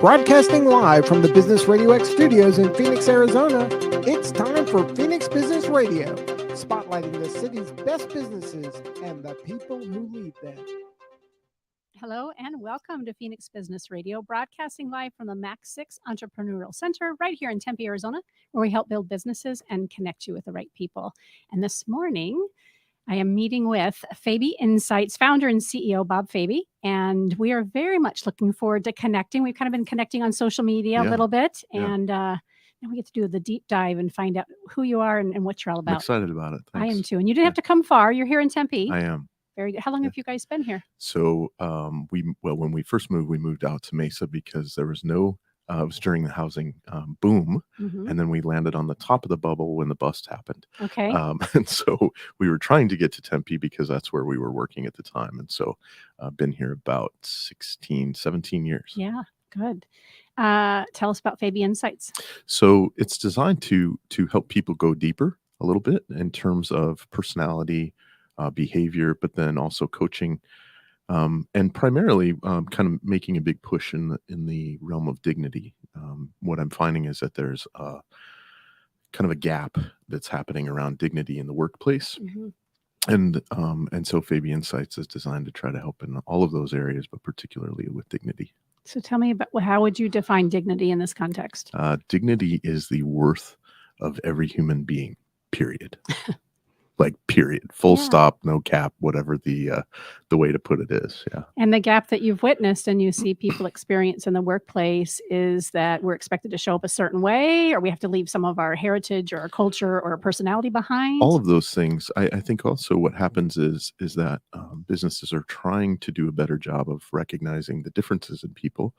Broadcasting live from the Business RadioX studios in Phoenix, Arizona, it's time for Phoenix Business Radio, spotlighting the city's best businesses and the people who lead them. Hello and welcome to Phoenix Business Radio, broadcasting live from the Max 6 Entrepreneurial Center right here in Tempe, Arizona, where we help build businesses and connect you with the right people. And this morning, I am meeting with Fabi Insights founder and CEO Bob Fabi, and we are very much looking forward to connecting. We've kind of been connecting on social media a little bit, and now we get to do the deep dive and find out who you are and what you're all about. I'm excited about it. Thanks. I am too. And you didn't have to come far. You're here in Tempe. I am. Very good. How long have you guys been here? So when we first moved, we moved out to Mesa because there was no, it was during the housing boom. Mm-hmm. And then we landed on the top of the bubble when the bust happened. Okay. And so we were trying to get to Tempe because that's where we were working at the time. And so I've been here about 17 years. Yeah, good. Tell us about Fabi Insights. So it's designed to help people go deeper a little bit in terms of personality, behavior, but then also coaching, and primarily kind of making a big push in the realm of dignity. What I'm finding is that there's kind of a gap that's happening around dignity in the workplace. Mm-hmm. And so Fabi Insights is designed to try to help in all of those areas, but particularly with dignity. So tell me about how would you define dignity in this context? Dignity is the worth of every human being, period. Like period, full stop, no cap, whatever the way to put it is. Yeah. And the gap that you've witnessed and you see people experience in the workplace is that we're expected to show up a certain way, or we have to leave some of our heritage or our culture or our personality behind. All of those things. I think also what happens is that businesses are trying to do a better job of recognizing the differences in people.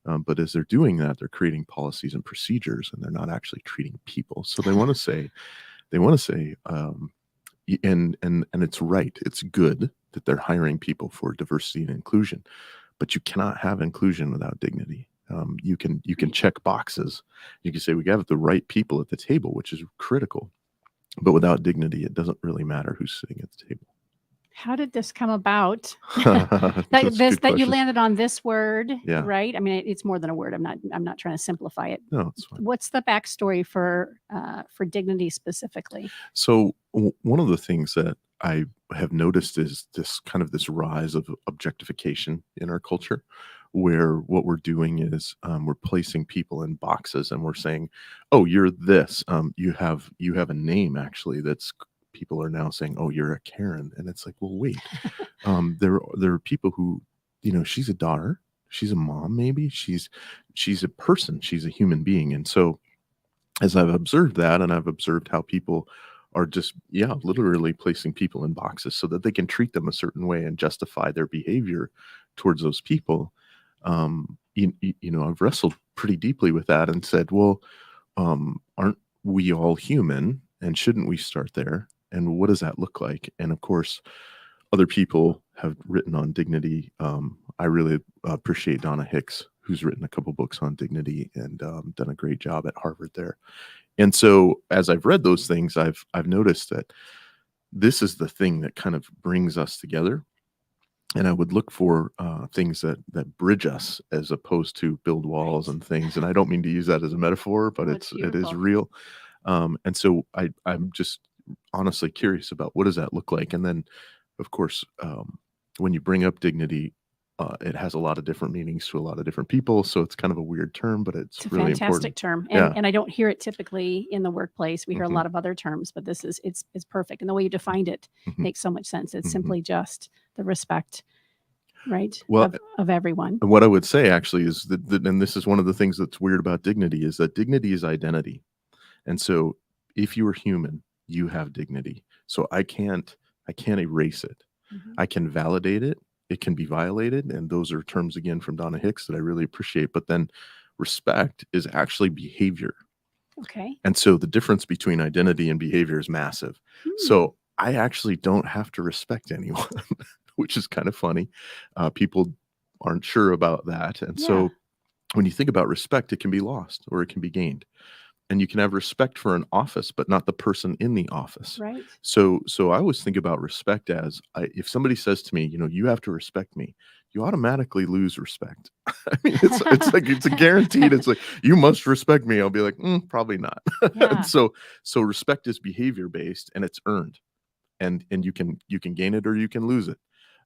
But as they're doing that, they're creating policies and procedures, and they're not actually treating people. So they want to say, and it's right. It's good that they're hiring people for diversity and inclusion, but you cannot have inclusion without dignity. You can check boxes. You can say we have the right people at the table, which is critical, but without dignity, it doesn't really matter who's sitting at the table. How did this come about? that you landed on this word, right? I mean, it's more than a word. I'm not trying to simplify it. No, it's fine. What's the backstory for dignity specifically? So one of the things that I have noticed is this rise of objectification in our culture, where what we're doing is we're placing people in boxes, and we're saying, "Oh, you're this. You have a name actually that's." People are now saying, "Oh, you're a Karen," and it's like, well, wait. There are people who, she's a daughter, she's a mom, maybe she's a person, she's a human being, and so as I've observed that, and I've observed how people are just literally placing people in boxes so that they can treat them a certain way and justify their behavior towards those people. I've wrestled pretty deeply with that and said, well, aren't we all human, and shouldn't we start there? And what does that look like? And of course, other people have written on dignity. I really appreciate Donna Hicks, who's written a couple books on dignity and done a great job at Harvard there. And so as I've read those things, I've noticed that this is the thing that kind of brings us together. And I would look for things that bridge us as opposed to build walls and things. And I don't mean to use that as a metaphor, but it is real. And so I'm just honestly curious about what does that look like. And then, of course, when you bring up dignity, it has a lot of different meanings to a lot of different people. So it's kind of a weird term, but it's a really fantastic important. term. And I don't hear it typically in the workplace. We hear a lot of other terms, but this is, it's perfect. And the way you defined it makes so much sense. It's simply just the respect, right, of everyone. What I would say actually is that, and this is one of the things that's weird about dignity, is that dignity is identity. And so if you are human, you have dignity. So I can't erase it. I can validate it. It can be violated. And those are terms, again, from Donna Hicks that I really appreciate. But then respect is actually behavior. Okay. And so the difference between identity and behavior is massive. So I actually don't have to respect anyone, which is kind of funny. People aren't sure about that. And so when you think about respect, it can be lost or it can be gained. And you can have respect for an office, but not the person in the office. Right. So I always think about respect as if somebody says to me, you have to respect me. you automatically lose respect. I mean, it's like it's a guaranteed. It's like, you must respect me. I'll be like, probably not. Yeah. So respect is behavior based, and it's earned, and you can gain it or you can lose it.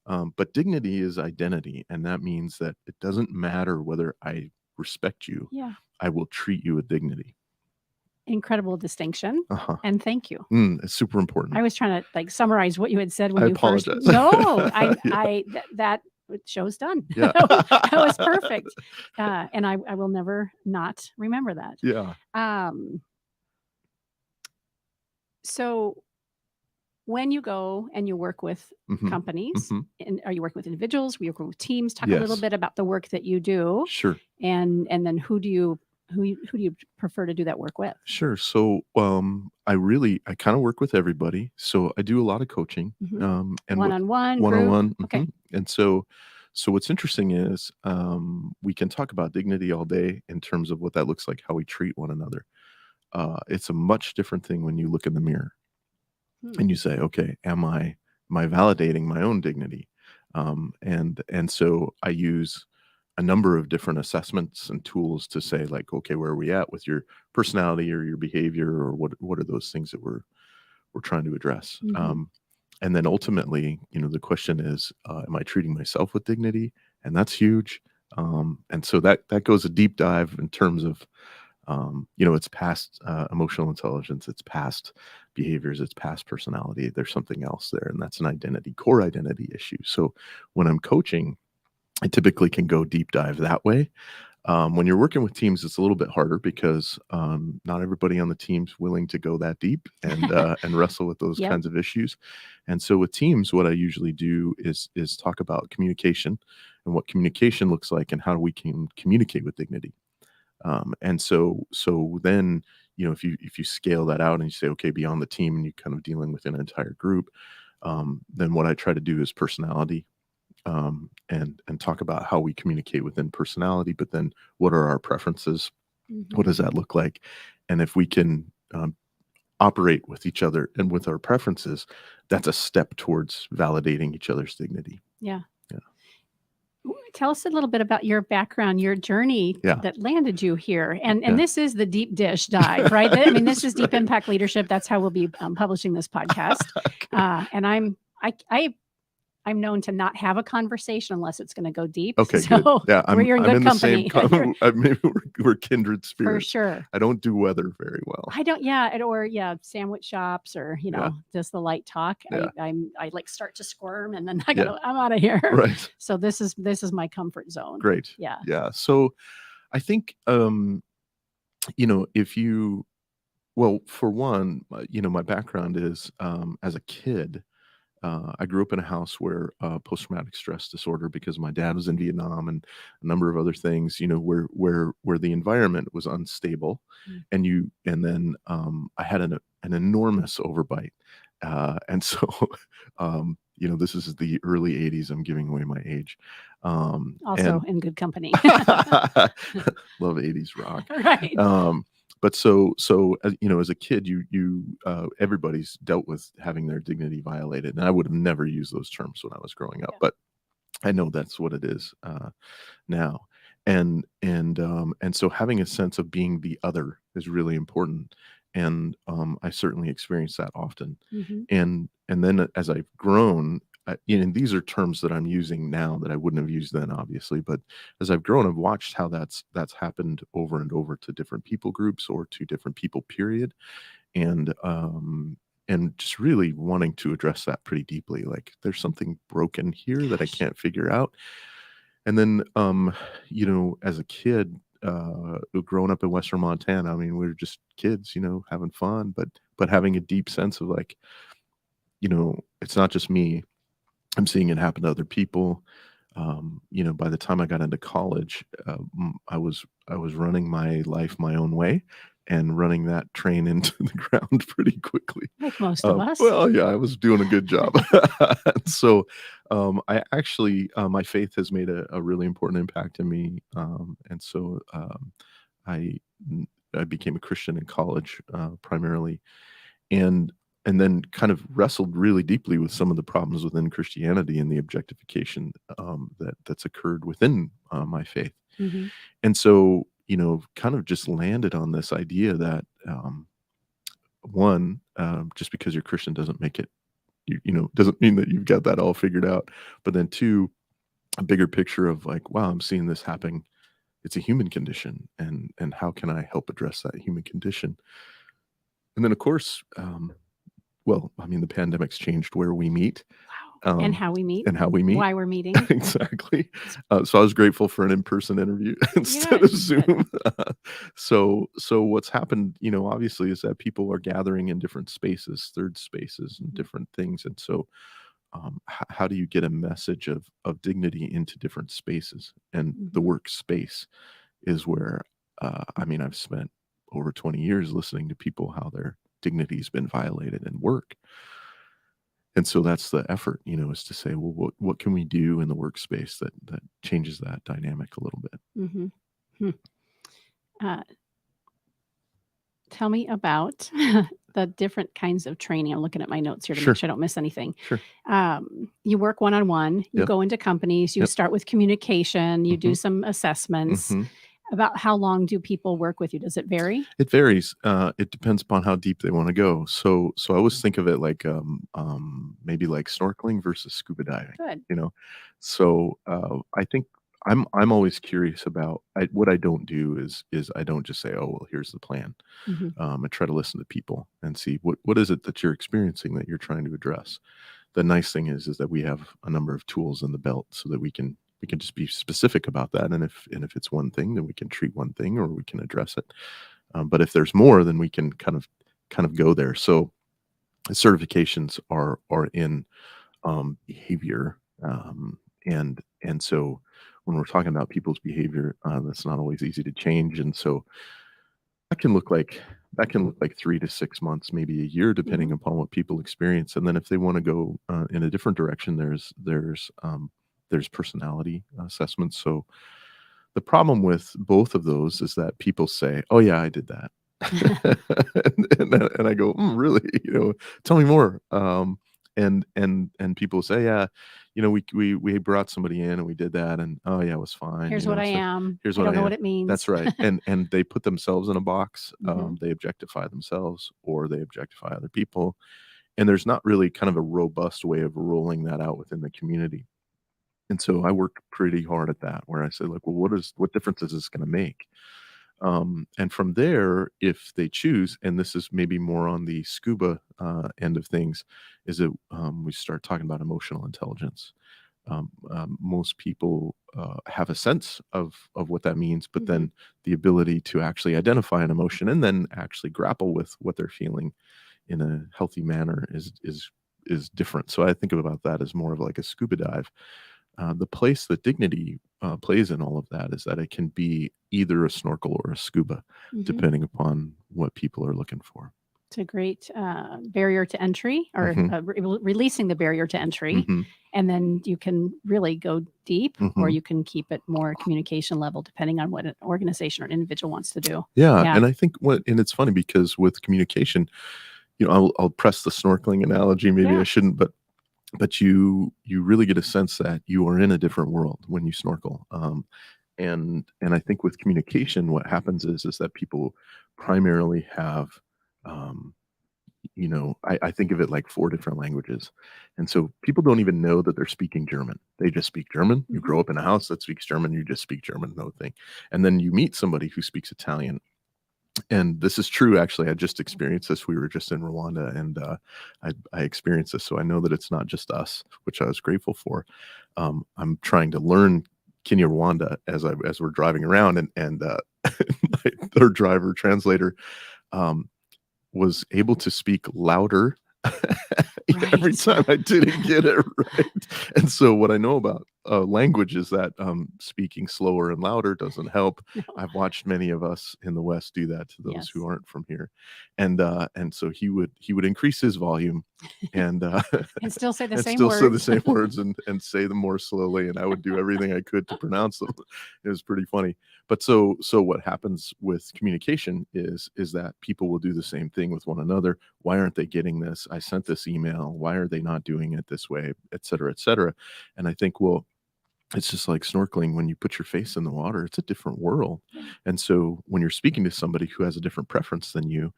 But dignity is identity, and that means that it doesn't matter whether I respect you. Yeah. I will treat you with dignity. Incredible distinction. Uh-huh. And thank you. It's super important. I was trying to like summarize what you had said when I you apologize. first. No, Yeah. that show's done. Yeah. That was perfect. And I will never not remember that. Yeah. So when you go and you work with Mhm. companies, Mhm. and are you working with individuals? Are you working with teams? Talk a little Yes. bit about the work that you do, Sure. and then who do you prefer to do that work with? Sure. So, I kind of work with everybody. So I do a lot of coaching, Mhm. and One-on-one, group? one-on-one. Okay. And so what's interesting is, we can talk about dignity all day in terms of what that looks like, how we treat one another. It's a much different thing when you look in the mirror and you say, okay, am I validating my own dignity? And so I use a number of different assessments and tools to say, like, okay, where are we at with your personality or your behavior, or what are those things that we're trying to address? Mhm. And then ultimately, the question is, am I treating myself with dignity? And that's huge. And so that goes a deep dive in terms of, it's past emotional intelligence, it's past behaviors, it's past personality. There's something else there, and that's an core identity issue. So when I'm coaching, I typically can go deep dive that way. When you're working with teams, it's a little bit harder because not everybody on the team's willing to go that deep and wrestle with those Yep. kinds of issues. And so with teams, what I usually do is talk about communication and what communication looks like and how we can communicate with dignity. And so then, if you scale that out and you say, okay, beyond the team, and you're kind of dealing with an entire group, then what I try to do is personality, and talk about how we communicate within personality, but then what are our preferences? What Mhm. does that look like? And if we can operate with each other and with our preferences, that's a step towards validating each other's dignity. Yeah. Yeah. Tell us a little bit about your background, your journey Yeah. that landed you here. And Yeah. this is the deep dish dive, right? I mean, this is deep Right. impact leadership. That's how we'll be publishing this podcast. Okay. And I'm known to not have a conversation unless it's going to go deep. Okay, So good. Yeah, you're in I'm good in company. the same maybe we're kindred For spirits. sure. I don't do weather very well. I don't, yeah, or sandwich shops, or Yeah. just the light talk. Yeah. I like start to squirm, and then I Yeah. go, I'm out of here. Right. So this is my comfort zone. Great. Yeah. Yeah. So I think, if you, well, for one, my background is, as a kid, I grew up in a house where post-traumatic stress disorder, because my dad was in Vietnam and a number of other things, where the environment was unstable, Mm. and then I had an enormous overbite, and so this is the early '80s. I'm giving away my age. Also in good company. Love '80s rock. Right. But as a kid, everybody's dealt with having their dignity violated, and I would have never used those terms when I was growing up, Yeah. but I know that's what it is now. And so having a sense of being the other is really important, and I certainly experience that often. Mhm. And then as I've grown, and these are terms that I'm using now that I wouldn't have used then, obviously, but as I've grown, I've watched how that's happened over and over to different people groups or to different people, period. And just really wanting to address that pretty deeply. Like, there's something broken here that I Gosh. can't figure out. And then, as a kid, growing up in Western Montana, I mean, we were just kids, having fun, but having a deep sense of, like, it's not just me. I'm seeing it happen to other people. By the time I got into college, I was running my life my own way and running that train into the ground pretty quickly. Like most of us. Well, yeah, I was doing a good job. So, I actually, my faith has made a really important impact in me. And so, I I became a Christian in college, primarily, and and then kind of wrestled really deeply with some of the problems within Christianity and the objectification that's occurred within my faith. Mm-hmm. And so, kind of just landed on this idea that one, just because you're Christian doesn't make it, doesn't mean that you've got that all figured out. But then two, a bigger picture of like, wow, I'm seeing this happening. It's a human condition, and how can I help address that human condition? And then, of course, the pandemic's changed where we meet. Wow. And how we meet. Why we're meeting. Exactly. So I was grateful for an in-person interview instead of Zoom. So what's happened, obviously, is that people are gathering in different spaces, third spaces, and different things. And so how do you get a message of dignity into different spaces? And the workspace is where, I've spent over 20 years listening to people, how their dignity has been violated in work. And so that's the effort, is to say, well, what can we do in the workspace that changes that dynamic a little bit? Tell me about the different kinds of training. I'm looking at my notes here to make sure I don't miss anything. Sure. You work one-on-one, you Yep. go into companies, you Yep. start with communication, you do some assessments. About how long do people work with you? Does it vary? It varies. It depends upon how deep they want to go. So I always think of it like maybe like snorkeling versus scuba diving. Good. So I think I'm always curious about what I don't do is I don't just say, oh well, here's the plan. I try to listen to people and see what is it that you're experiencing that you're trying to address. The nice thing is that we have a number of tools in the belt so that we can just be specific about that. And if it's one thing, then we can treat one thing or we can address it. But if there's more, then we can kind of go there. So certifications are in behavior. And so when we're talking about people's behavior, that's not always easy to change. And so that can look like 3 to 6 months, maybe a year, depending upon what people experience. And then if they want to go in a different direction, there's personality assessments. So the problem with both of those is that people say, oh yeah, I did that. and I go, really? Tell me more. And people say, yeah, we brought somebody in and we did that, and oh yeah, it was fine. Here's what I am. Here's I what don't know am. what it means. That's right. And they put themselves in a box. They objectify themselves or they objectify other people. And there's not really kind of a robust way of rolling that out within the community. And so I work pretty hard at that, where I say, like, well, what difference is this going to make? And from there, if they choose, and this is maybe more on the scuba end of things, is that we start talking about emotional intelligence. Most people have a sense of what that means, but then the ability to actually identify an emotion and then actually grapple with what they're feeling in a healthy manner is different. So I think about that as more of like a scuba dive. The place that dignity plays in all of that is that it can be either a snorkel or a scuba, depending upon what people are looking for. It's a great barrier to entry, or releasing the barrier to entry. And then you can really go deep, or you can keep it more communication level, depending on what an organization or an individual wants to do. Yeah. And I think and it's funny because with communication, I'll press the snorkeling analogy. Maybe I shouldn't, but you really get a sense that you are in a different world when you snorkel. And I think with communication, what happens is that people primarily have, I think of it like 4 different languages. And so people don't even know that they're speaking German. They just speak German. You grow up in a house that speaks German. You just speak German, no thing. And then you meet somebody who speaks Italian. And this is true, actually. I just experienced this. We were just in Rwanda, and I experienced this, so I know that it's not just us, which I was grateful for. I'm trying to learn Kinyarwanda as we're driving around, and our driver translator was able to speak louder every time I didn't get it right. And so what I know about languages that speaking slower and louder doesn't help. No. I've watched many of us in the West do that to those Yes. who aren't from here, and so he would increase his volume and And still say the and same still say the words. same words and say them more slowly, and I would do everything I could to pronounce them. It was pretty funny. But so what happens with communication is that people will do the same thing with one another. Why aren't they getting this? I sent this email. Why are they not doing it this way, et cetera, et cetera. And I think, well, it's just like snorkeling. When you put your face in the water, it's a different world. Yeah. And so when you're speaking to somebody who has a different preference than you,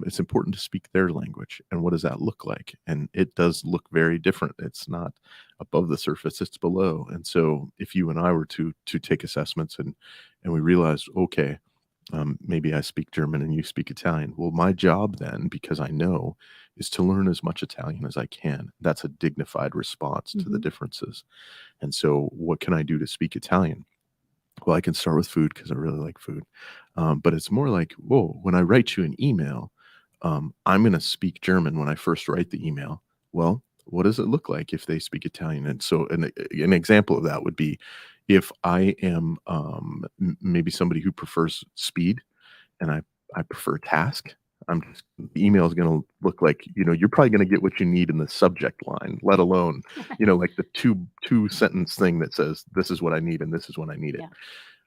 it's important to speak their language. And what does that look like? And it does look very different. It's not above the surface, it's below. And so if you and I were to take assessments and we realized, okay, maybe I speak German and you speak Italian. Well, my job then, because I know, is to learn as much Italian as I can. That's a dignified response to the differences. And so what can I do to speak Italian? Well, I can start with food because I really like food. But it's more like, whoa, when I write you an email, I'm going to speak German when I first write the email. Well, what does it look like if they speak Italian? And so an example of that would be if I am maybe somebody who prefers speed and I prefer task. The email is going to look like, you're probably going to get what you need in the subject line, let alone, like the two sentence thing that says, this is what I need and this is when I need it.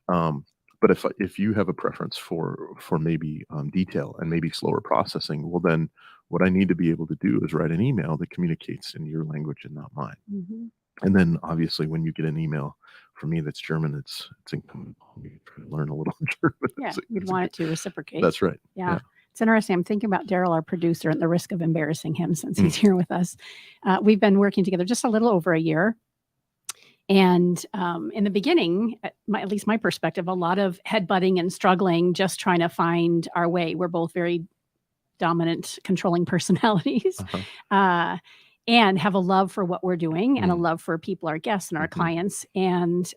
Yeah. But if you have a preference for maybe detail and maybe slower processing, well, then what I need to be able to do is write an email that communicates in your language and not mine. And then obviously when you get an email from me that's German, it's incumbent on me to learn a little German. Yeah, you'd want it to reciprocate. That's right. Yeah. It's interesting. I'm thinking about Daryl, our producer, at the risk of embarrassing him since he's here with us. We've been working together just a little over a year. And in the beginning, at least my perspective, a lot of headbutting and struggling, just trying to find our way. We're both very dominant, controlling personalities. And have a love for what we're doing and a love for people, our guests and our clients. And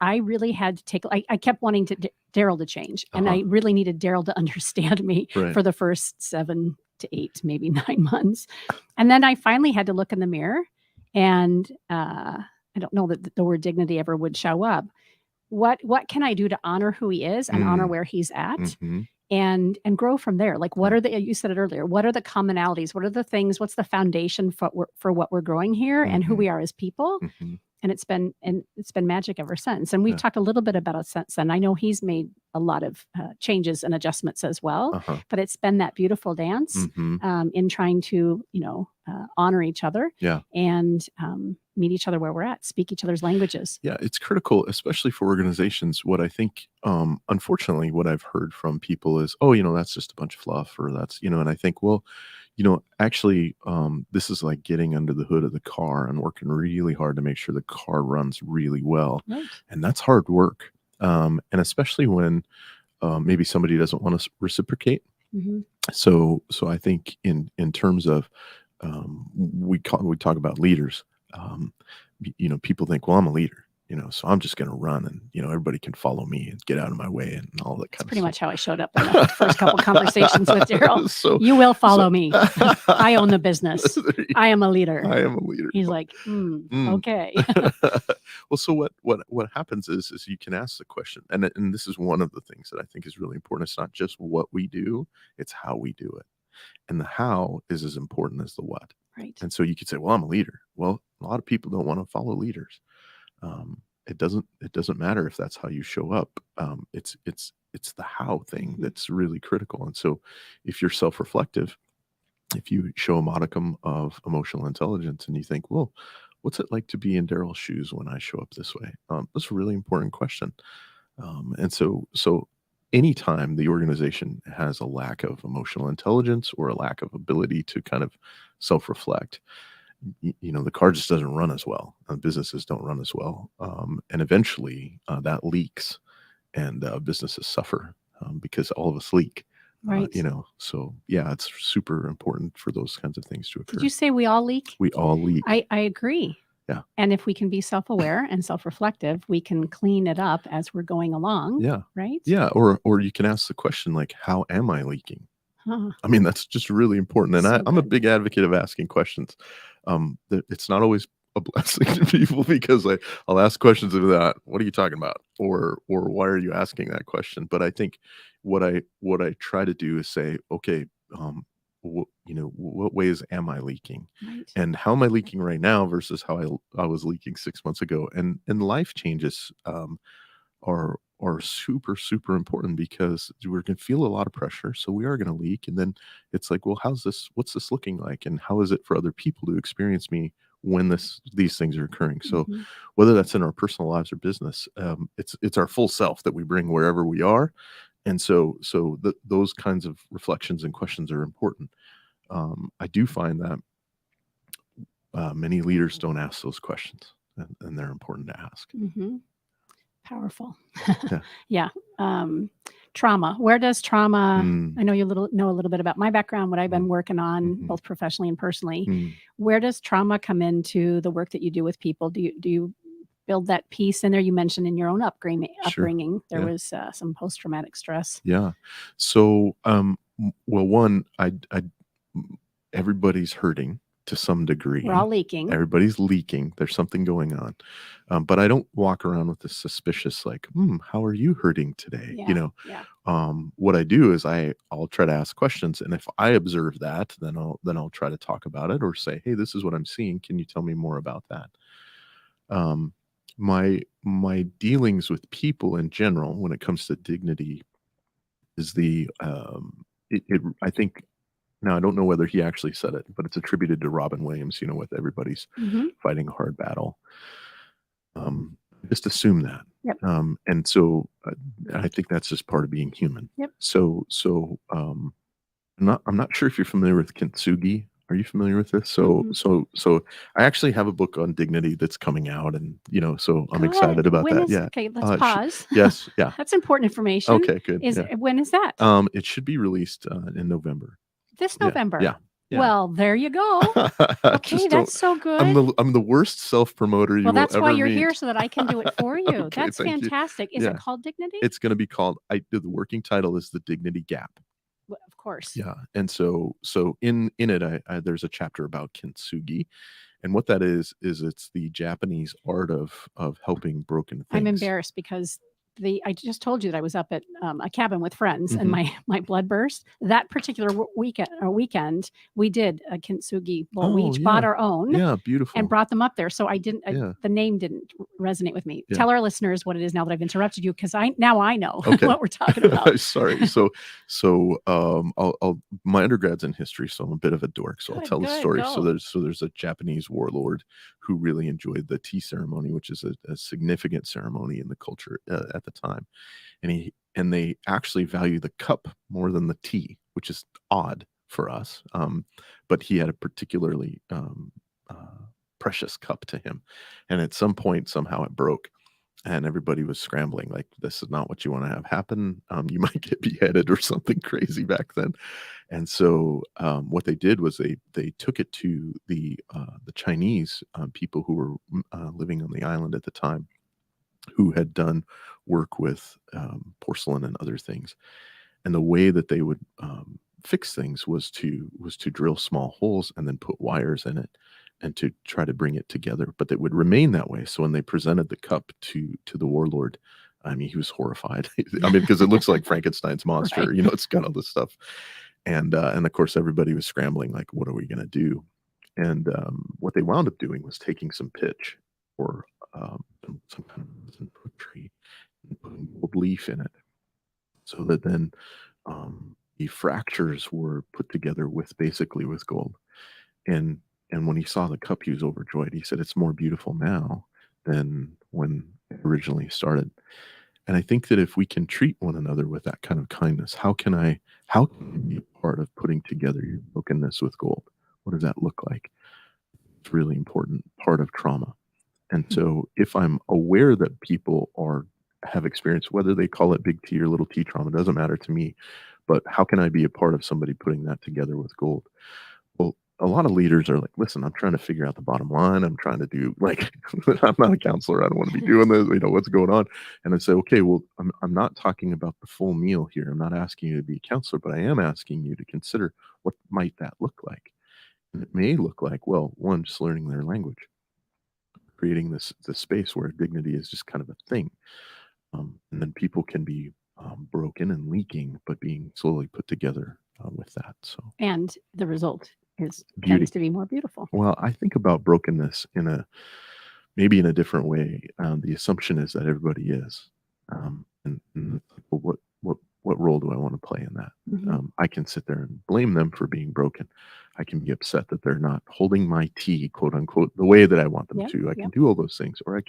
I really had to I kept wanting Daryl to change. And I really needed Daryl to understand me for the first 7 to 8, maybe 9 months. And then I finally had to look in the mirror, and I don't know that the word dignity ever would show up. What can I do to honor who he is and honor where he's at? And grow from there. Like, what are you said it earlier, what are the commonalities? What are the things? What's the foundation for what we're growing here and who we are as people? And it's been magic ever since. And we've talked a little bit about it since then. I know he's made a lot of changes and adjustments as well, but it's been that beautiful dance in trying to, honor each other and meet each other where we're at, speak each other's languages. Yeah, it's critical, especially for organizations. What I think, unfortunately, what I've heard from people is, oh, that's just a bunch of fluff, or that's, and I think, well, actually, this is like getting under the hood of the car and working really hard to make sure the car runs really well. Right. And that's hard work. And especially when maybe somebody doesn't want to reciprocate. So I think in terms of, we talk about leaders, people think, well, I'm a leader, so I'm just going to run and, everybody can follow me and get out of my way and all that kind of stuff. That's pretty much how I showed up in the first couple conversations with Daryl. So, you will follow me. I own the business. I am a leader. I am a leader. He's like, okay. Well, so what happens is you can ask the question, and this is one of the things that I think is really important. It's not just what we do, it's how we do it. And the how is as important as the what. Right. And so you could say, well, I'm a leader. Well, a lot of people don't want to follow leaders. It doesn't matter if that's how you show up. It's the how thing that's really critical. And so if you're self-reflective, if you show a modicum of emotional intelligence and you think, well, what's it like to be in Daryl's shoes when I show up this way? That's a really important question. And so anytime the organization has a lack of emotional intelligence or a lack of ability to kind of self-reflect, the car just doesn't run as well. Businesses don't run as well. And eventually that leaks and businesses suffer because all of us leak. Right. So yeah, it's super important for those kinds of things to occur. Did you say we all leak? We all leak. I agree. Yeah. And if we can be self-aware and self-reflective, we can clean it up as we're going along. Yeah. Right. Yeah. Or you can ask the question, like, how am I leaking? I mean, that's just really important. And I'm a big advocate of asking questions. It's not always a blessing to people, because I'll ask questions of that. What are you talking about? Or why are you asking that question? But I think what I try to do is say, okay, what ways am I leaking? Right. And how am I leaking right now versus how I was leaking 6 months ago? And life changes are super, super important, because we're going to feel a lot of pressure. So we are going to leak. And then it's like, well, what's this looking like? And how is it for other people to experience me when these things are occurring? So Mhm. whether that's in our personal lives or business, it's our full self that we bring wherever we are. And so those kinds of reflections and questions are important. I do find that many leaders don't ask those questions, and they're important to ask. Mhm. Powerful. Yeah. Yeah. Trauma. Where does trauma? Mm, I know you know a little bit about my background, what I've been working on, mhm, both professionally and personally. mm, Where does trauma come into the work that you do with people? Do you build that piece in there? You mentioned in your own Sure. there Yeah. was some post traumatic stress. Yeah. So, well, one, everybody's hurting to some degree. We're all leaking. Everybody's leaking. There's something going on. But I don't walk around with this suspicious, like, how are you hurting today? Yeah. Yeah. What I do is I'll try to ask questions. And if I observe that, then I'll try to talk about it, or say, hey, this is what I'm seeing. Can you tell me more about that? My dealings with people in general, when it comes to dignity, is I think, now I don't know whether he actually said it, but it's attributed to Robin Williams, with everybody's Mm-hmm. fighting a hard battle. Just assume that. Yep. And so I think that's just part of being human. Yep. So I'm not sure if you're familiar with kintsugi. Are you familiar with this? So I actually have a book on dignity that's coming out, and so I'm excited Good. about When that. is Yeah. okay? Let's pause. Yes. Yeah. That's important information. Okay. Good. Yeah. When is that? It should be released in November. This Yeah. November. Yeah. Yeah. Well, there you go. Okay, that's so good. I'm the worst self promoter you Well, will that's ever why you're meet. here, so that I can do it for you. Okay, That's thank you. fantastic. Is Yeah. it called Dignity? It's going to be called. The working title is The Dignity Gap. Well, of course. Yeah, and so in it, there's a chapter about kintsugi, and what that is it's the Japanese art of helping broken things. I'm embarrassed because I just told you that I was up at a cabin with friends, and Mhm. my blood burst. That particular weekend, we did a kintsugi bowl. We each bought our own. Yeah, beautiful. And brought them up there. So I didn't. Yeah. The name didn't resonate with me. Yeah. Tell our listeners what it is now that I've interrupted you, because I know Okay. what we're talking about. Sorry. So my undergrad's in history, so I'm a bit of a dork. So I'll tell the story. Go. So there's a Japanese warlord who really enjoyed the tea ceremony, which is a significant ceremony in the culture at the time, and they actually value the cup more than the tea, which is odd for us. But he had a particularly precious cup to him, and at some point somehow it broke, and everybody was scrambling, like, this is not what you want to have happen. You might get beheaded or something crazy back then. And so what they did was they took it to the Chinese people who were living on the island at the time, who had done work with porcelain and other things. And the way that they would fix things was to drill small holes and then put wires in it, and to try to bring it together. But it would remain that way. So when they presented the cup to the warlord, I mean, he was horrified. I mean, because it looks like Frankenstein's monster. Right. It's got all this stuff, and of course everybody was scrambling, like, what are we going to do? And what they wound up doing was taking some pitch, or some kind of tree, and putting gold leaf in it, so that then the fractures were put together with gold. And when he saw the cup, he was overjoyed. He said, it's more beautiful now than when it originally started. And I think that if we can treat one another with that kind of kindness, how can I be a part of putting together your brokenness with gold? What does that look like? It's really important part of trauma. And so if I'm aware that people have experienced, whether they call it big T or little t trauma, doesn't matter to me, but how can I be a part of somebody putting that together with gold? Well, a lot of leaders are like, listen, I'm trying to figure out the bottom line. I'm trying to do, like, I'm not a counselor. I don't want to be doing this. What's going on? And I say, okay, well, I'm not talking about the full meal here. I'm not asking you to be a counselor, but I am asking you to consider, what might that look like? And it may look like, well, one, just learning their language. creating this space where dignity is just kind of a thing, and then people can be broken and leaking, but being slowly put together with that. So And the result is beauty. tends to be more beautiful. Well, I think about brokenness in a maybe in a different way. The assumption is that everybody is, and what role do I want to play in that? Mhm. I can sit there and blame them for being broken. I can be upset that they're not holding my tea, quote unquote, the way that I want them Yep, to. I yep. can do all those things, or I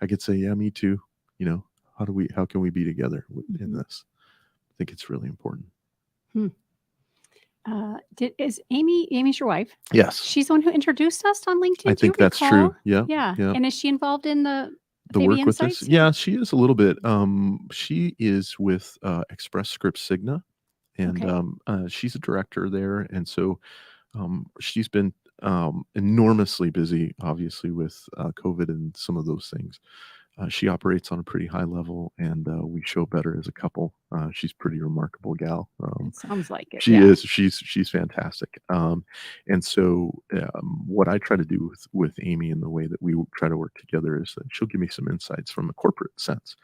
could say, yeah, me too. You know, how can we be together in Mhm. this? I think it's really important. Is Amy's your wife? Yes, She's the one who introduced us on LinkedIn. I Do you think that's recall? true. Yeah, Yeah. yeah. And is she involved in the The Baby work with this, Insights? yeah, she is a little bit. She is with Express Scripts Cigna, and Okay. she's a director there, and so she's been enormously busy, obviously, with COVID and some of those things. She operates on a pretty high level, and we show better as a couple. She's a pretty remarkable gal. It sounds like it. She Yeah. is. She's fantastic. And so, what I try to do with Amy and the way that we try to work together is that she'll give me some insights from a corporate sense.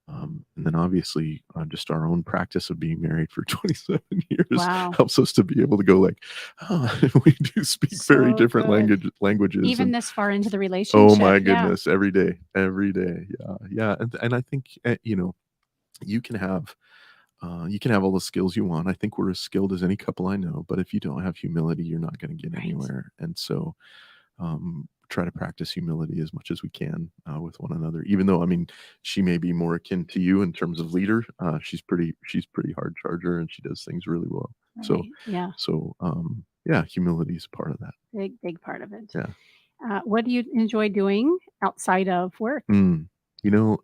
And then obviously, just our own practice of being married for 27 years Wow. helps us to be able to go like, oh, we do speak very So different good. languages. Even And this far into the oh relationship. my Yeah. goodness, every day, yeah. And I think you can have all the skills you want. I think we're as skilled as any couple I know, but if you don't have humility, you're not going to get Right. anywhere. And so, try to practice humility as much as we can with one another. Even though, I mean, she may be more akin to you in terms of leader. She's pretty hard charger, and she does things really well. So, Right. Yeah. yeah, humility is part of that. Big part of it. Yeah. What do you enjoy doing outside of work? You know,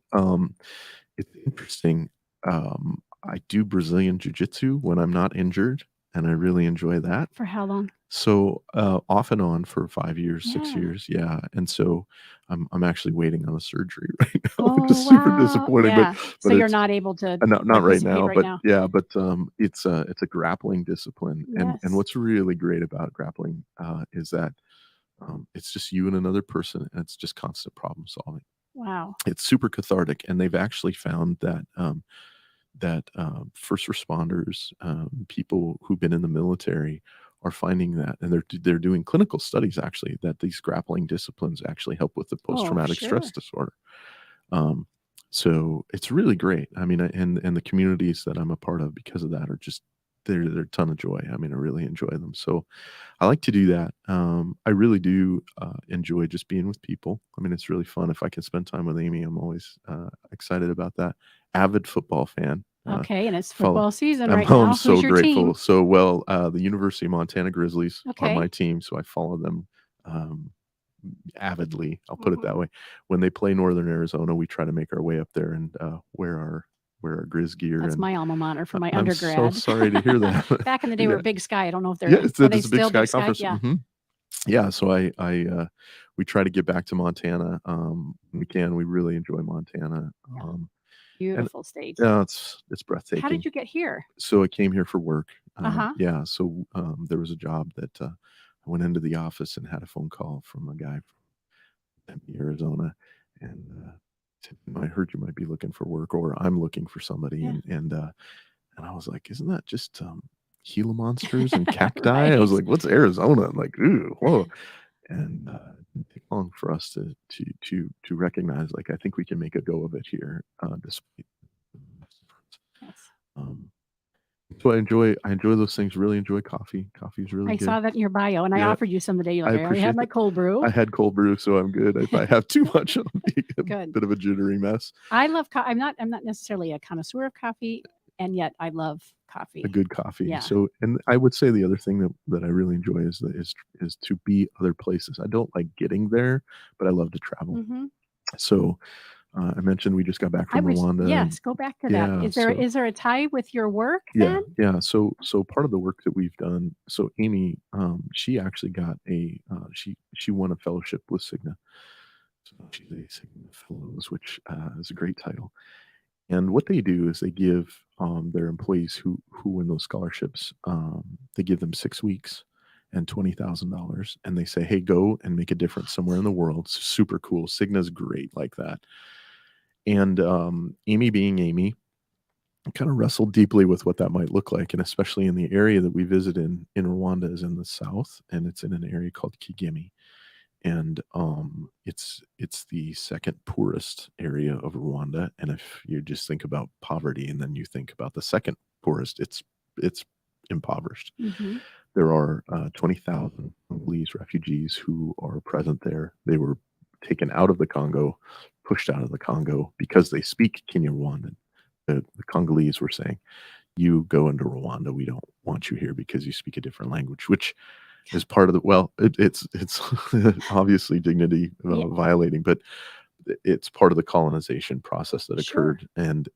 it's interesting. I do Brazilian jiu-jitsu when I'm not injured, and I really enjoy that. For how long? So, off and on for 5 years, 6 Yeah. years, yeah, and so I'm actually waiting on a surgery right now, which Oh, is super wow. disappointing, Yeah. So but you're it's not able to not right participate now, right but now. yeah, but, it's a grappling discipline, and Yes. what's really great about grappling, is that, it's just you and another person, and it's just constant problem solving. Wow. It's super cathartic, and they've actually found that, first responders, people who've been in the military are finding that, and they're doing clinical studies actually that these grappling disciplines actually help with the Oh, post-traumatic stress sure. disorder. Um, so it's really great. I mean, and the communities that I'm a part of because of that are just they're a ton of joy. I mean, I really enjoy them. So I like to do that. I really do enjoy just being with people. I mean, it's really fun. If I can spend time with Amy, I'm always excited about that. Avid football fan. Okay. And it's Follow. football season I'm right now. so Who's your grateful. team? So well, the University of Montana Grizzlies are Okay. my team, so I follow them um, avidly. I'll put it Mhm. that way. When they play Northern Arizona, we try to make our way up there and wear our Grizz gear. That's And my alma mater for my I'm so undergrad. sorry to hear that. Back in the day, we Yeah. were Big Sky. I don't know if they're Yeah, it's are they a Big still Sky Big Sky? conference. Yeah. Yeah, so we try to get back to Montana. When we can. We really enjoy Montana. Yeah. And Beautiful state. yeah, it's How breathtaking. did you get here? So I came here for work. Uh-huh. Yeah, so there was a job that I went into the office and had a phone call from a guy from Tempe, Arizona, and said, I heard you might be looking for work, or I'm looking for somebody, Yeah. and I was like, isn't that just Gila monsters and cacti? I was Right. like, what's Arizona? I'm like, ooh, whoa. And it didn't take long for us to recognize, like, I think we can make a go of it here, despite. Yes. So I enjoy those things. Really enjoy coffee. Coffee's really I good. saw that in your bio, and I Yeah, offered you some today. You're I like, I already had appreciate my that. cold brew. I had cold brew, so I'm good. If I have too much, I'll be a Good. bit of a jittery mess. I love I'm not necessarily a connoisseur of coffee, and yet I love coffee. A good coffee. Yeah. So, and I would say the other thing that I really enjoy is to be other places. I don't like getting there, but I love to travel. Mm-hmm. So I mentioned we just got back from Rwanda. Yes, go back to that. Yeah, Is there a tie with your work yeah, then? yeah. So part of the work that we've done. So Amy, she actually got she won a fellowship with Cigna. So she's a Cigna Fellows, which is a great title. And what they do is they give their employees who win those scholarships, they give them 6 weeks, and $20,000, and they say, hey, go and make a difference somewhere in the world. It's super cool. Cigna's great like that. And Amy being Amy, kind of wrestled deeply with what that might look like. And especially in the area that we visit in Rwanda is in the south, and it's in an area called Kigeme. And it's the second poorest area of Rwanda. And if you just think about poverty and then you think about the second poorest, it's impoverished. Mm-hmm. There are 20,000 Congolese refugees who are present there. They were taken out of the Congo, pushed out of the Congo because they speak Kinyarwanda. The Congolese were saying, you go into Rwanda, we don't want you here because you speak a different language, which is part of the, it's obviously dignity violating, but it's part of the colonization process that occurred. And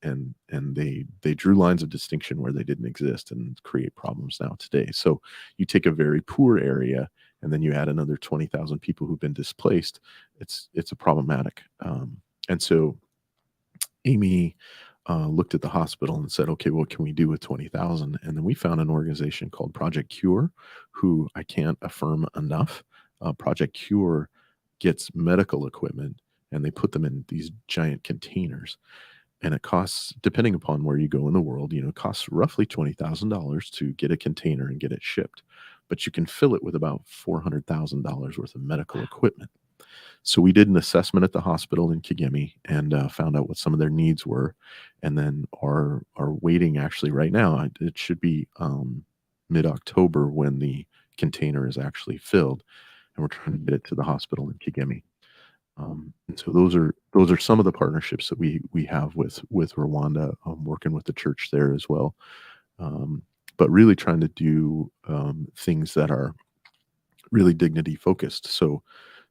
they drew lines of distinction where they didn't exist and create problems now today. So you take a very poor area and then you add another 20,000 people who've been displaced. It's a problematic. And so Amy looked at the hospital and said, okay, what can we do with 20,000? And then we found an organization called Project Cure, who I can't affirm enough. Project Cure gets medical equipment and they put them in these giant containers. And it costs, depending upon where you go in the world, it costs roughly $20,000 to get a container and get it shipped. But you can fill it with about $400,000 worth of medical equipment. So we did an assessment at the hospital in Kigeme and found out what some of their needs were, and then are waiting actually right now. It should be mid-October when the container is actually filled, and we're trying to get it to the hospital in Kigeme. And so those are some of the partnerships that we have with Rwanda, working with the church there as well, but really trying to do things that are really dignity focused.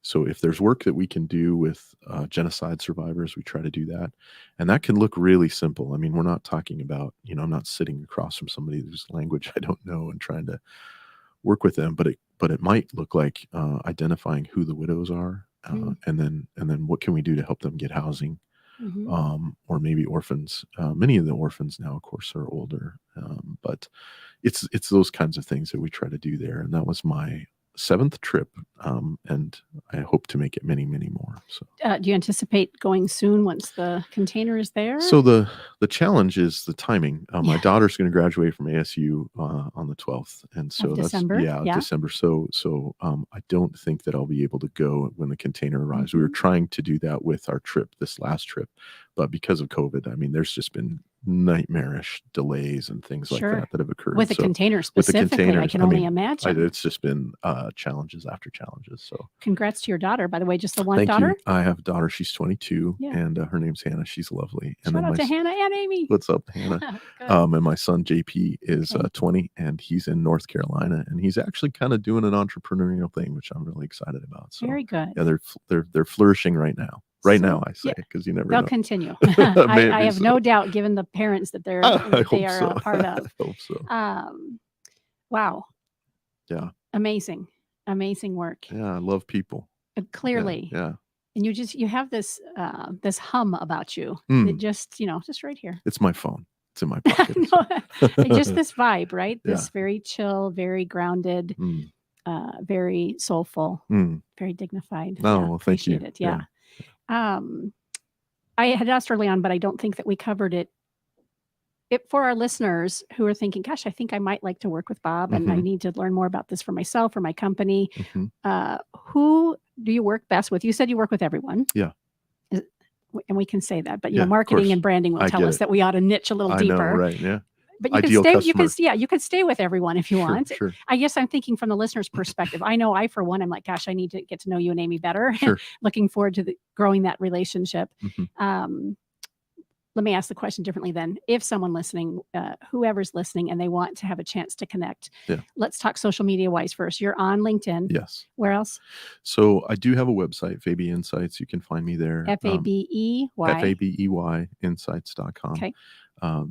So if there's work that we can do with genocide survivors, we try to do that. And that can look really simple. I mean, we're not talking about, I'm not sitting across from somebody whose language I don't know and trying to work with them, but it might look like identifying who the widows are, and then what can we do to help them get housing, or maybe orphans. Many of the orphans now, of course, are older, but it's those kinds of things that we try to do there. And that was my 7th trip, and I hope to make it many, many more. So, do you anticipate going soon once the container is there? So the challenge is the timing. My daughter's going to graduate from ASU on the 12th, and so of that's December. December. So I don't think that I'll be able to go when the container arrives. We were trying to do that with our trip, this last trip, but because of COVID, I mean, there's just been nightmarish delays and things like that have occurred with the container specifically. I can only imagine. It's just been challenges after challenges. So congrats to your daughter, by the way. Just the one Thank daughter. You. I have a daughter. She's 22, and her name's Hannah. She's lovely. And shout out to Hannah and Amy. What's up, Hannah? And my son JP is 20, and he's in North Carolina, and he's actually kind of doing an entrepreneurial thing, which I'm really excited about. So very good. Yeah, they're flourishing right now. Now, I say, because you never know. They'll continue. I have no doubt, given the parents that they are a part of. I hope so. Wow. Yeah. Amazing work. Yeah, I love people. Clearly. Yeah. And you have this hum about you. It just right here. It's my phone. It's in my pocket. Just this vibe, right? This very chill, very grounded, very soulful, very dignified. Oh, well, thank you. It. Yeah. I had asked early on, but I don't think that we covered it. For our listeners who are thinking, gosh, I think I might like to work with Bob and I need to learn more about this for myself or my company. Who do you work best with? You said you work with everyone. Yeah. And we can say that, but marketing and branding will tell us that we ought to niche a little deeper. I know, right? Yeah. But you could stay with everyone if you want. Sure. I guess I'm thinking from the listener's perspective. I know for one, I'm like, gosh, I need to get to know you and Amy better. Sure. Looking forward to growing that relationship. Let me ask the question differently then. If someone listening, whoever's listening, and they want to have a chance to connect, let's talk social media wise first. You're on LinkedIn. Yes. Where else? So I do have a website, Faby Insights. You can find me there. Fabey. Fabey insights.com. Okay.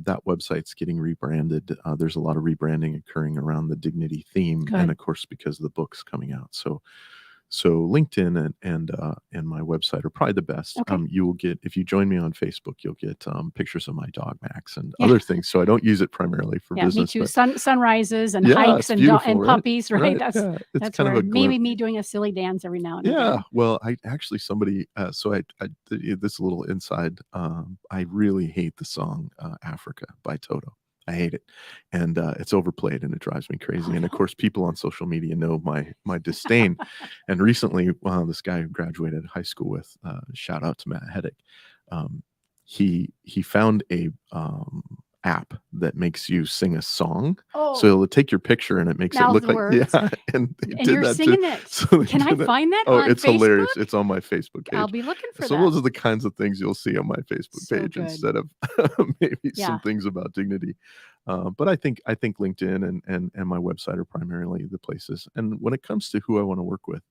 That website's getting rebranded. There's a lot of rebranding occurring around the dignity theme. Good. And of course, because of the book's coming out. So LinkedIn and my website are probably the best. Okay. You will get, if you join me on Facebook, you'll get pictures of my dog Max and Yeah. other things. So I don't use it primarily for Yeah, me business. too. But Sunrises and yeah, hikes it's and beautiful, right? puppies, right? Right. That's Yeah, it's that's kind where of a maybe me doing a silly dance every now and Yeah, again. well, I actually somebody so I this little inside. I really hate the song Africa by Toto. I hate it, and it's overplayed and it drives me crazy. Oh, And of no. course, people on social media know my disdain. And recently, this guy who graduated high school with, shout out to Matt Heddick, he found a app that makes you sing a song. Oh, So it'll take your picture and it makes it mouth look the like words. and they And did you're that too. singing it. So they Can I did that. find that Oh, on it's Facebook? hilarious. It's on my Facebook I'll page. be looking for So that. those are the kinds of things you'll see on my Facebook So page good. instead of maybe Yeah. some things about dignity. But I think LinkedIn and my website are primarily the places. And when it comes to who I want to work with,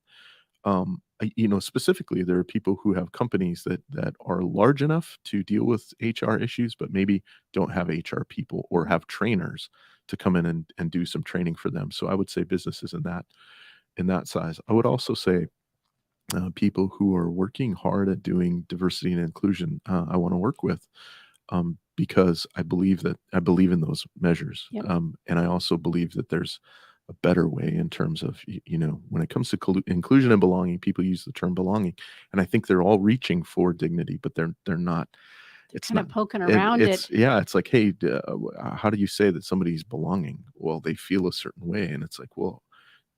specifically, there are people who have companies that are large enough to deal with HR issues, but maybe don't have HR people or have trainers to come in and do some training for them. So I would say businesses in that size. I would also say people who are working hard at doing diversity and inclusion. I want to work with because I believe in those measures, Yep. and I also believe that there's a better way in terms of when it comes to inclusion and belonging. People use the term belonging, and I think they're all reaching for dignity, but they're not. It's kind not of poking around it's it. yeah, it's like, hey, how do you say that somebody's belonging? Well, they feel a certain way, and it's like, well,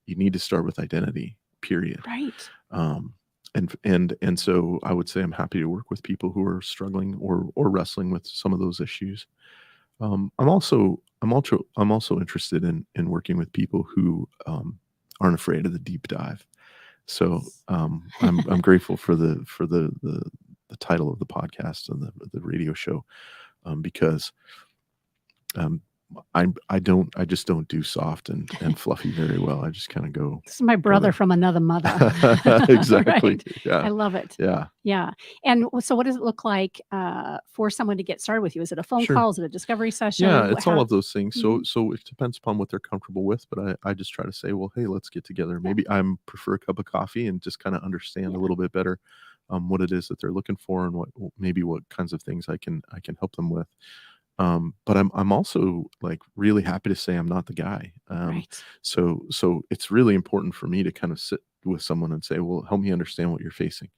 you need to start with identity, period. Right. And so I would say I'm happy to work with people who are struggling or wrestling with some of those issues. I'm also interested in working with people who aren't afraid of the deep dive. So I'm grateful for the title of the podcast and the radio show, because I just don't do soft and fluffy very well. I just kind of go. This is my brother from another mother. Exactly. Right? Yeah. I love it. Yeah. Yeah. And so what does it look like for someone to get started with you? Is it a phone Sure. call? Is it a discovery session? Yeah, it's all of those things. Mhm. So it depends upon what they're comfortable with, but I just try to say, well, hey, let's get together. Maybe I prefer a cup of coffee and just kind of understand a little bit better what it is that they're looking for and what kinds of things I can help them with. But I'm also like really happy to say I'm not the guy. Right. So it's really important for me to kind of sit with someone and say, well, help me understand what you're facing.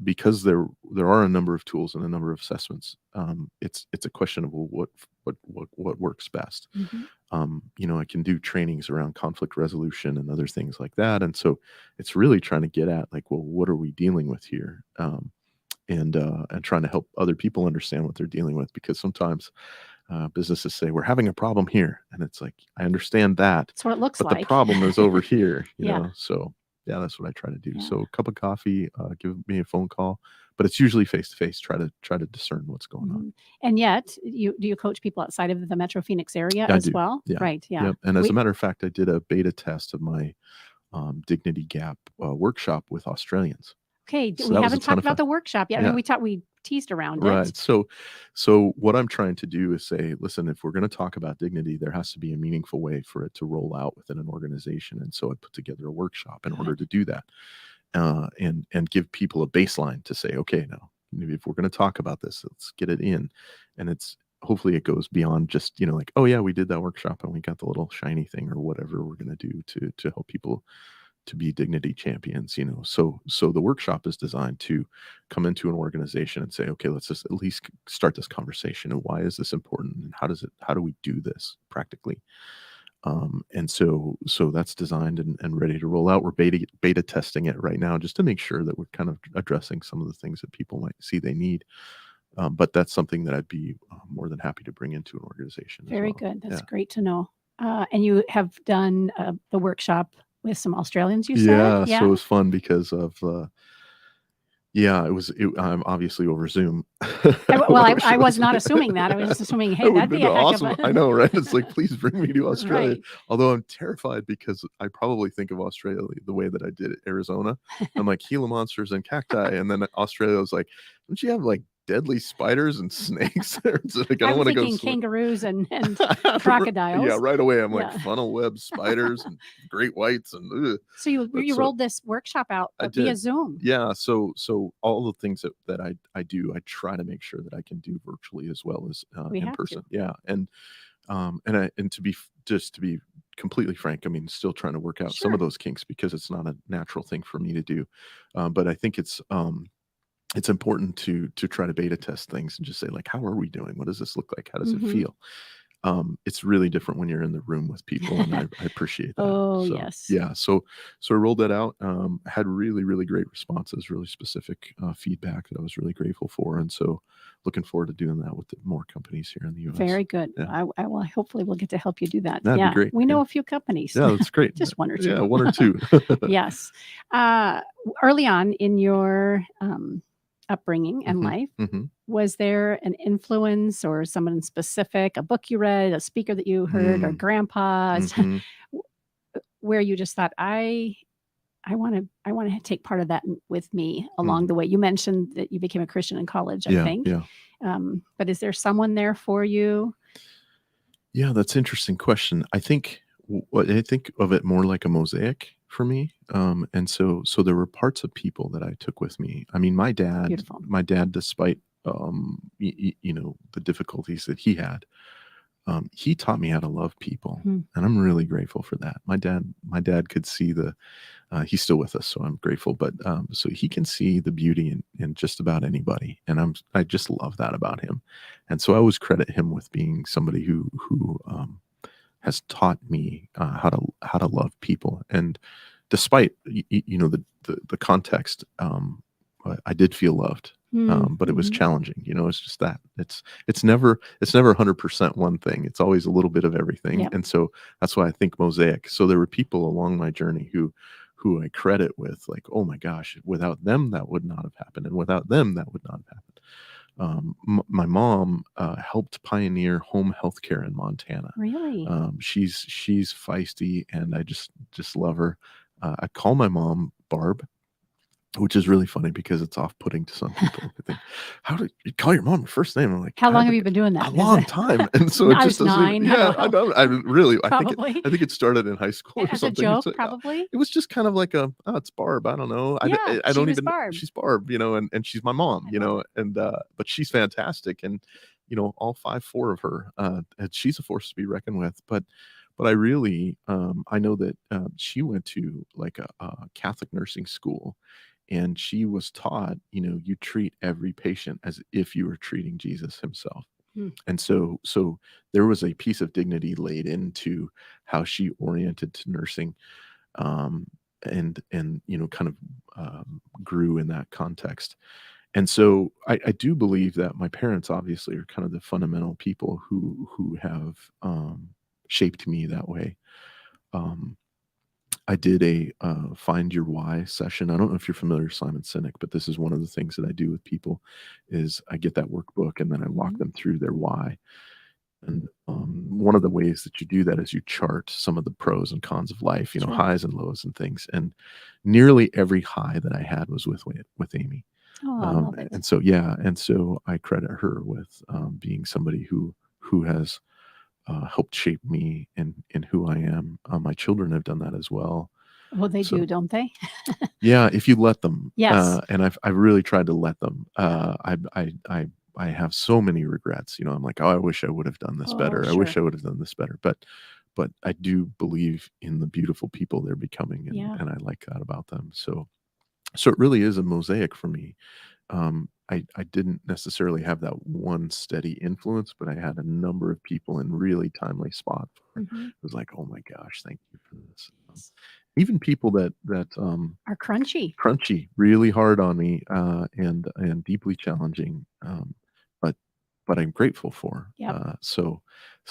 Because there are a number of tools and a number of assessments. It's a question of, well, what works best. Mhm. I can do trainings around conflict resolution and other things like that, and so it's really trying to get at, like, well, what are we dealing with here? And trying to help other people understand what they're dealing with, because sometimes businesses say we're having a problem here, and it's like, I understand that, That's what it looks but like. the problem is over here. Yeah. So yeah, that's what I try to do. Yeah. So a cup of coffee, give me a phone call, but it's usually face to face. Try to discern what's going on. Mhm. And yet, do you coach people outside of the Metro Phoenix area I as do. well? Yeah. Right. Yeah. Yep. And as a matter of fact, I did a beta test of my Dignity Gap workshop with Australians. Okay, So we that was a haven't ton talked of about fun. the workshop yet. I Yeah. mean, we teased around Right. it. So what I'm trying to do is say, listen, if we're going to talk about dignity, there has to be a meaningful way for it to roll out within an organization. And so I put together a workshop in order to do that, and give people a baseline to say, okay, now maybe if we're going to talk about this, let's get it in. And hopefully it goes beyond just, like, oh yeah, we did that workshop and we got the little shiny thing or whatever we're going to do to help people to be dignity champions. So the workshop is designed to come into an organization and say, okay, let's just at least start this conversation, and why is this important, and how do we do this practically? And so that's designed and ready to roll out. We're beta testing it right now, just to make sure that we're kind of addressing some of the things that people might see they need. But that's something that I'd be more than happy to bring into an organization. Very as well. good. That's Yeah. great to know. And you have done the workshop with some Australians, you said? Yeah. So it was fun because of I'm obviously over Zoom. I was not assuming that. I was just assuming, hey, That that'd be a heck awesome. of a... I know, right? It's like, please bring me to Australia. Right. Although I'm terrified, because I probably think of Australia the way that I did Arizona. I'm like, Gila monsters and cacti, and then Australia was like, don't you have like deadly spiders and snakes. It's like, I don't I'm want to go thinking swim. kangaroos and crocodiles. Yeah, right away. I'm Yeah. like funnel web spiders and great whites and ugh. So you But rolled this workshop out I via did. Zoom. Yeah, so all the things that I do, I try to make sure that I can do virtually as well as We in have person. to. Yeah, and to be completely frank, I mean, still trying to work out some Sure. of those kinks because it's not a natural thing for me to do. But I think it's important to try to beta test things and just say, like, how are we doing? What does this look like? How does it Mhm. feel? It's really different when you're in the room with people, and I appreciate that. Oh, So, yes. yeah. So I rolled that out. Had really, really great responses, really specific feedback that I was really grateful for, and so looking forward to doing that with more companies here in the U.S. Very good. Yeah. I will hopefully we'll get to help you do that. That'd be Yeah, great. we know Yeah. a few companies. Yeah, that's great. Just one or two. Yeah, one or two. Yes. Early on in your upbringing and life, was there an influence or someone specific, a book you read, a speaker that you heard, or grandpa, where you just thought, I want to take part of that with me along the way? You mentioned that you became a Christian in college, I think. Yeah. But is there someone there for you? Yeah, that's an interesting question. I think of it more like a mosaic for me. And so there were parts of people that I took with me. I mean, my dad, Beautiful. despite the difficulties that he had, he taught me how to love people, and I'm really grateful for that. My dad could see he's still with us, so I'm grateful. But so he can see the beauty in just about anybody, and I just love that about him. And so I always credit him with being somebody who has taught me how to love people. And despite the context, I did feel loved. But it was challenging. It's just that it's never 100% one thing. It's always a little bit of everything. Yep. And so that's why I think mosaic. So there were people along my journey who I credit with, like, oh my gosh, without them that would not have happened, and without them that would not have happened. My mom helped pioneer home healthcare in Montana. Really? She's feisty, and I just love her. I call my mom Barb, which is really funny because it's off-putting to some people. They think, how do you call your mom your first name? I'm like, how long have you been doing that? A long time. And so it I just was doesn't 9. even, yeah, I don't. I really, Probably. I think it started in high school or As something. a joke, So, probably. it was just kind of like it's Barb. I don't know. Yeah, I don't she was even. Barb. She's Barb, and she's my mom, and but she's fantastic, and all 4 of her, and she's a force to be reckoned with. But I really, I know that she went to like a Catholic nursing school, and she was taught, you treat every patient as if you were treating Jesus himself. And so there was a piece of dignity laid into how she oriented to nursing, and kind of grew in that context. And so I do believe that my parents obviously are kind of the fundamental people who have shaped me that way. I did a find your why session. I don't know if you're familiar with Simon Sinek, but this is one of the things that I do with people is I get that workbook and then I walk them through their why. And one of the ways that you do that is you chart some of the pros and cons of life, Sure. highs and lows and things. And nearly every high that I had was with Amy. Oh, I love it. And so, yeah. And so I credit her with being somebody who has helped shape me in who I am. My children have done that as well. Well, they do, don't they? Yeah, if you let them. Yes. And I've really tried to let them. I have so many regrets. I'm like, oh, I wish I would have done this better. I wish I would have done this better. But I do believe in the beautiful people they're becoming, and I like that about them. So it really is a mosaic for me. I didn't necessarily have that one steady influence, but I had a number of people in really timely spots. It was like, oh my gosh, thank you for this. Even people that are crunchy, really hard on me, and deeply challenging, but I'm grateful for. Yep. So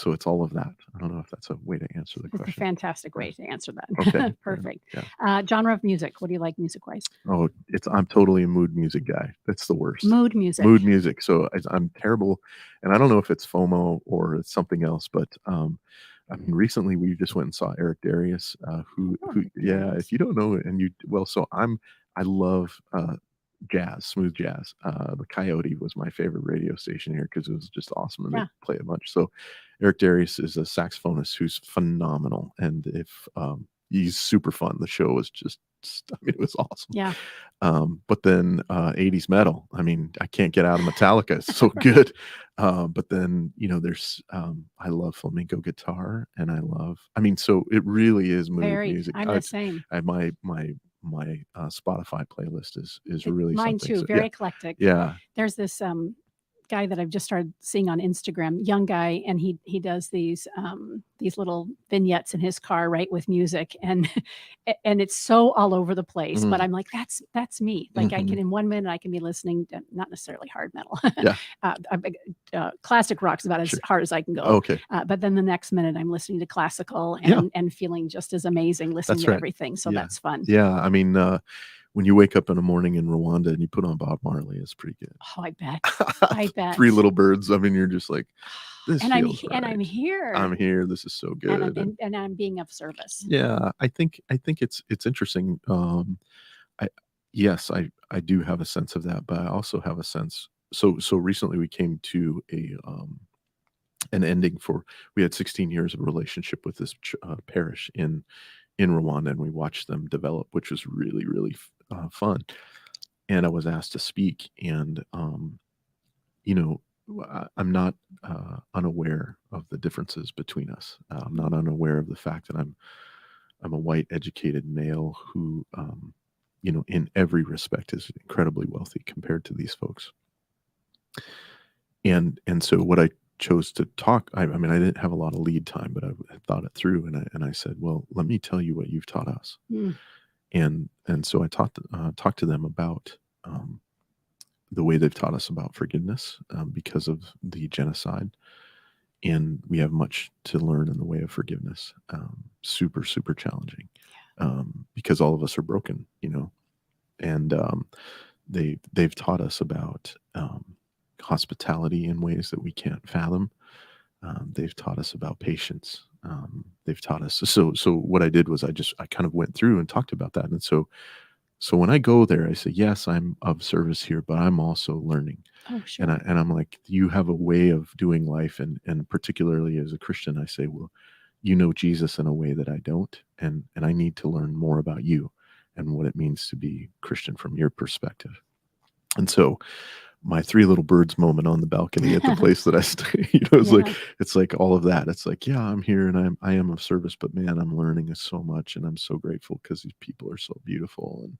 it's all of that. I don't know if that's a way to answer the It's a question. fantastic way to answer that. Okay. Perfect. Yeah. Genre of music. What do you like music-wise? Oh, I'm totally a mood music guy. That's the worst. Mood music. Mood music. So I'm terrible, and I don't know if it's FOMO or it's something else, but I mean, recently we just went and saw Eric Darius, who Eric yeah, Darius. if you don't know, and so I love jazz, smooth jazz. The Coyote was my favorite radio station here because it was just awesome and Yeah. they play a bunch. So Eric Darius is a saxophonist who's phenomenal, and if he's super fun. The show was just, I mean, it was awesome. Yeah. But then 80s metal. I mean, I can't get out of Metallica. It's so good. But then, there's I love flamenco guitar, and I mean, so it really is mood music. I'm the same. My Spotify playlist is really mine something. too. So, Very yeah. eclectic. Yeah. There's this guy that I've just started seeing on Instagram, young guy, and he does these little vignettes in his car, right, with music, and it's so all over the place. But I'm like, that's me. Like I can, in 1 minute, I can be listening to not necessarily hard metal. Yeah. Classic rock's about as hard as I can go. Okay. But then the next minute, I'm listening to classical and feeling just as amazing listening to everything. So that's fun. Yeah. I mean, when you wake up in the morning in Rwanda and you put on Bob Marley, it's pretty good. Oh, I bet. I bet. Three Little Birds. I mean, you're just like, this and feels I'm right. and I'm here. I'm here. This is so good. And I'm being of service. Yeah, I think it's interesting. I do have a sense of that, but I also have a sense. So recently we came to an ending we had 16 years of relationship with this parish in Rwanda, and we watched them develop, which was really, really fun. And I was asked to speak, and I'm not unaware of the differences between us. I'm not unaware of the fact that I'm a white, educated male who, in every respect is incredibly wealthy compared to these folks. And so what I chose to talk, I mean, I didn't have a lot of lead time, but I thought it through, and I said, well, let me tell you what you've taught us. And so I talked to them about the way they've taught us about forgiveness because of the genocide. And we have much to learn in the way of forgiveness. Super, super challenging because all of us are broken, and they've taught us about hospitality in ways that we can't fathom. They've taught us about patience. They've taught us. So what I did was I kind of went through and talked about that. And so when I go there, I say, yes, I'm of service here, but I'm also learning. Oh, sure. And I'm like, you have a way of doing life. And particularly as a Christian, I say, well, you know Jesus in a way that I don't. And I need to learn more about you and what it means to be Christian from your perspective. And so my Three Little Birds moment on the balcony at the place that I stay, it's like all of that. It's like, yeah, I'm here and I am of service, but man, I'm learning so much, and I'm so grateful because these people are so beautiful, and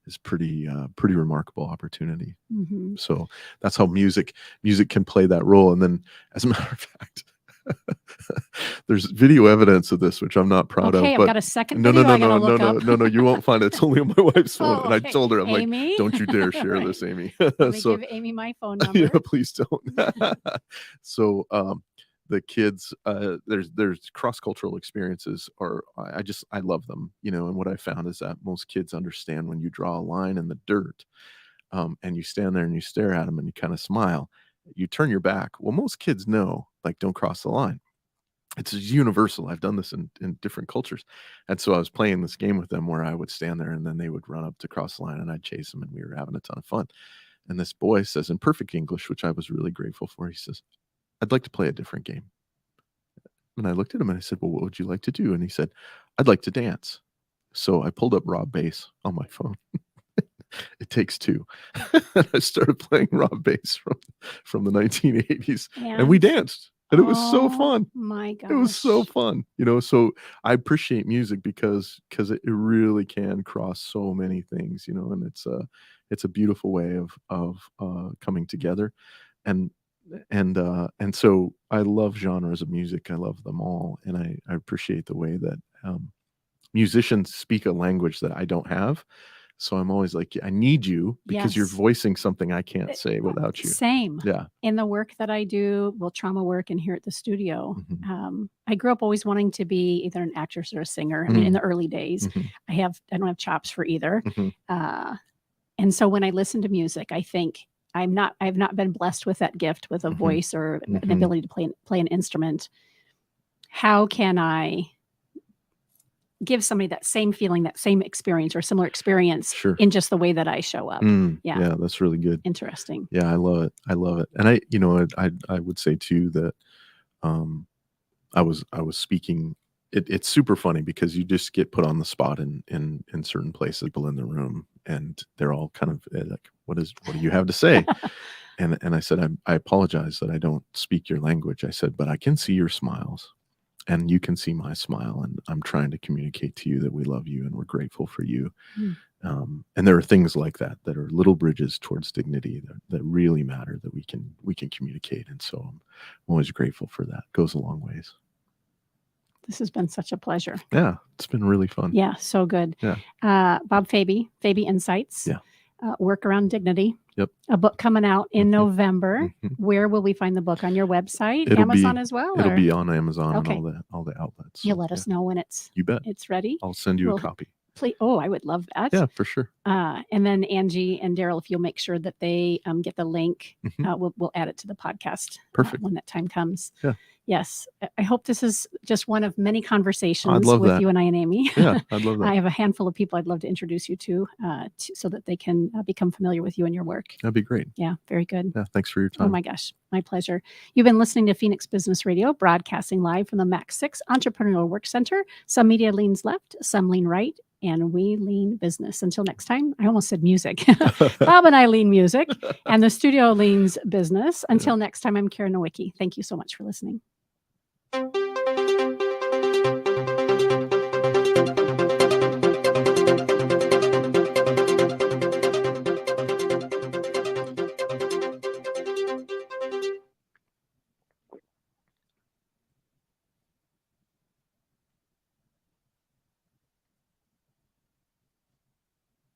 it's pretty remarkable opportunity. So that's how music can play that role. And then, as a matter of fact, there's video evidence of this, which I'm not proud of. Okay, but I've got a second video I gotta look up. No, you won't find it. It's only on my wife's phone. And I told her, I'm Amy? like, don't you dare share Right. this, Amy. Let me give Amy my phone number. Yeah, please don't. So the kids, there's cross-cultural experiences I love them, and what I found is that most kids understand when you draw a line in the dirt, and you stand there and you stare at them and you kind of smile, you turn your back. Well, most kids know, like, don't cross the line. It's universal. I've done this in different cultures. And so I was playing this game with them where I would stand there and then they would run up to cross the line and I'd chase them, and we were having a ton of fun. And this boy says in perfect English, which I was really grateful for, he says, I'd like to play a different game. And I looked at him and I said, well, what would you like to do? And he said, I'd like to dance. So I pulled up raw bass on my phone. It Takes Two. And I started playing raw bass from the 1980s. And we danced. And it was so fun. My gosh. It was so fun. So I appreciate music because it really can cross so many things, and it's a beautiful way of coming together. And so I love genres of music. I love them all. And I appreciate the way that musicians speak a language that I don't have. So I'm always like, I need you because you're voicing something I can't say without you. Same. Yeah. In the work that I do, trauma work and here at the studio, I grew up always wanting to be either an actress or a singer. I mean, in the early days, I don't have chops for either. And so when I listen to music, I think I've not been blessed with that gift, with a voice or an ability to play an instrument. How can I give somebody that same feeling, that same experience or similar experience Sure. in just the way that I show up. Yeah. Yeah, that's really good. Interesting. Yeah, I love it. I love it. And I would say too that I was speaking. It's super funny because you just get put on the spot in certain places, people in the room, and they're all kind of like, what do you have to say? And I said, I apologize that I don't speak your language. I said, but I can see your smiles and you can see my smile. And I'm trying to communicate to you that we love you and we're grateful for you. And there are things like that are little bridges towards dignity that really matter, that we can communicate. And so I'm always grateful for that. It goes a long ways. This has been such a pleasure. Yeah, it's been really fun. Yeah, so good. Yeah. Bob Faby Insights. Yeah. Work Around Dignity. Yep. A book coming out in November. Mhm. Where will we find the book? On your website? It'll Amazon be- as well? It'll or- be on Amazon Okay. and all the outlets. You'll So, let us yeah. know when it's You bet. ready. I'll send you Well, a copy. Please. Oh, I would love that. Yeah, for sure. And then Angie and Daryl, if you'll make sure that they get the link, Mhm. we'll add it to the podcast. Perfect. When that time comes. Yeah. Yes. I hope this is just one of many conversations love with that. you and I and Amy. Yeah, I'd love I that. have a handful of people I'd love to introduce you to so that they can become familiar with you and your work. That'd be great. Yeah, very good. Yeah, thanks for your Oh time. my gosh, my pleasure. You've been listening to Phoenix Business Radio, broadcasting live from the Mac 6 Entrepreneurial Work Center. Some media leans left, some lean right, and we lean business. Until next time, I almost said music. Bob and I lean music, and the studio leans business. Until next time, I'm Karen Nowicki. Thank you so much for listening.